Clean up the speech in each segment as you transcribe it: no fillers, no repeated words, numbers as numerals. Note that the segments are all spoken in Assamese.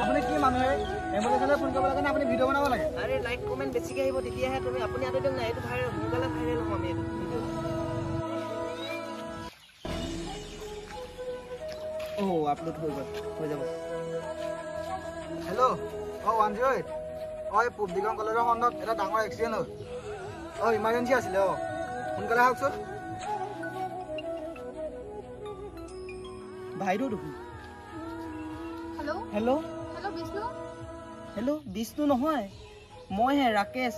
আপুনি কি মানুহে এম্বুলেন্সলৈ ফোন কৰিব লাগে নে আপুনি ভিডিঅ' বনাব লাগে? আৰে লাইক কমেন্ট বেছিকৈ আহিব তেতিয়াহে তুমি আপুনি আঁতৰি দিয়ক না এইটো ভাইৰেল সোনকালে ভাইৰেল হ'ম আমি আপলোড হৈ যাব হেল্ল' 108 এই পূব দিগং কলেজৰ সন্মুখত এটা ডাঙৰ এক্সিডেণ্ট হ'ল ইমাৰ্জেঞ্চি আছিলে সোনকালে আহকচোন ভাইদেউ দেখোন hello' hello' hello' Bishnu hello' Bishnu নহয় মইহে ৰাকেশ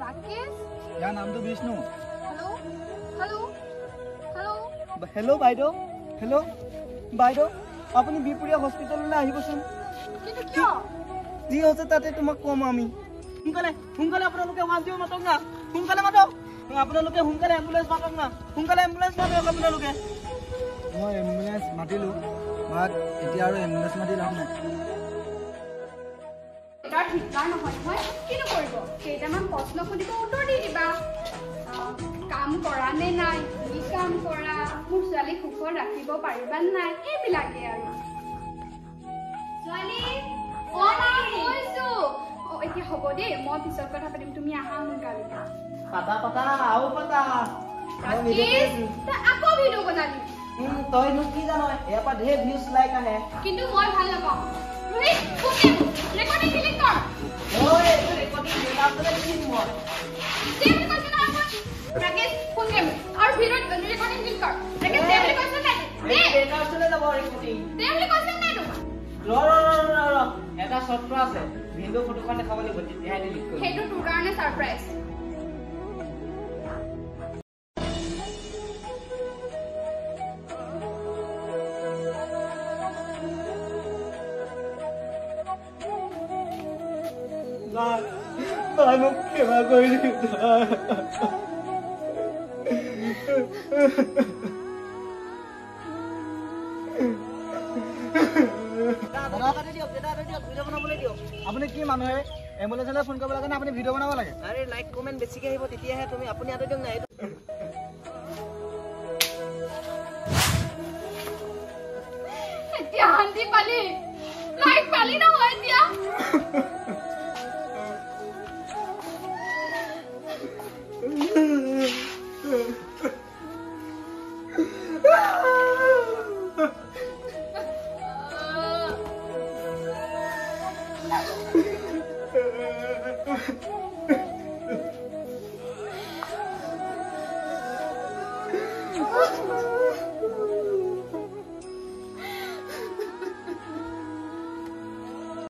ৰাকেশ ইয়াৰ নামটো Bishnu hello' hello' hello' hello' বাইদেউ হেল্ল' বাইদেউ আপুনি বিপুৰীয়া হস্পিটেললৈ আহিবচোন কিন্তু কিয় যি হৈছে তাতে তোমাক কম আমি সোনকালে আপোনালোকে 108 মাতক না সোনকালে মাতক আপোনালোকে সোনকালে এম্বুলেন্স মাতক না সোনকালে এম্বুলেন্স মাতক আপোনালোকে মই এম্বুলেন্স মাতিলোঁ বাট এতিয়া আৰু এম্বুলেন্স মাতি লাভ নাই তাৰ ঠিকদাৰ নহয় নহয় কিনো কৰিব কেইটামান প্ৰশ্ন সুধিব উত্তৰ দি দিবা কাম কৰা নে নাই কি কাম কৰা মোৰ ছোৱালী সুখত ৰাখিব পাৰিবা নাই এইবিলাকে আৰু ছোৱালী কৈছো এতিয়া হ'ব দেই মই পিছত কথা পাতিম তুমি আহা সোনকালে পাতা আৰু পাতা আকৌ ভিডিঅ' বনালি তইনো কি জানো ইয়াৰ পৰা ঢেৰ ভিউজ লাইক আহে কিন্তু মই ভাল নাপাওঁ ৰেকৰ্ডিং ডিলিট কৰ ৰেকৰ্ডিং তাৰপিছতে কি দিম মই ৰাকেশ ফোন কৰিম আৰু ভিডিঅ' ৰেকৰ্ডিং ডিলিট কৰ ৰাকেশ দে বুলি কৈছে নাই তাৰপিছতে যাব ৰেকৰ্ডিং দে বুলি কৈছে নাই তোমাক ৰ এটা চৰ্ত আছে ভিডিঅ' ফটোখন দেখাব লাগিব তেতিয়াহে ডিলিট কৰিম সেইটো তোৰ কাৰণে সাৰপ্ৰাইজ মোক ক্ষমা কৰি আপুনি কি মানুহে এম্বুলেন্সলৈ ফোন কৰিব লাগে নে আপুনি ভিডিঅ' বনাব লাগে? আৰে লাইক কমেন্ট বেছিকৈ আহিব তেতিয়াহে তুমি আপুনি আঁতৰি দিয়ক না এইটো এতিয়া শান্তি পালি লাইক পালি নহয় এতিয়া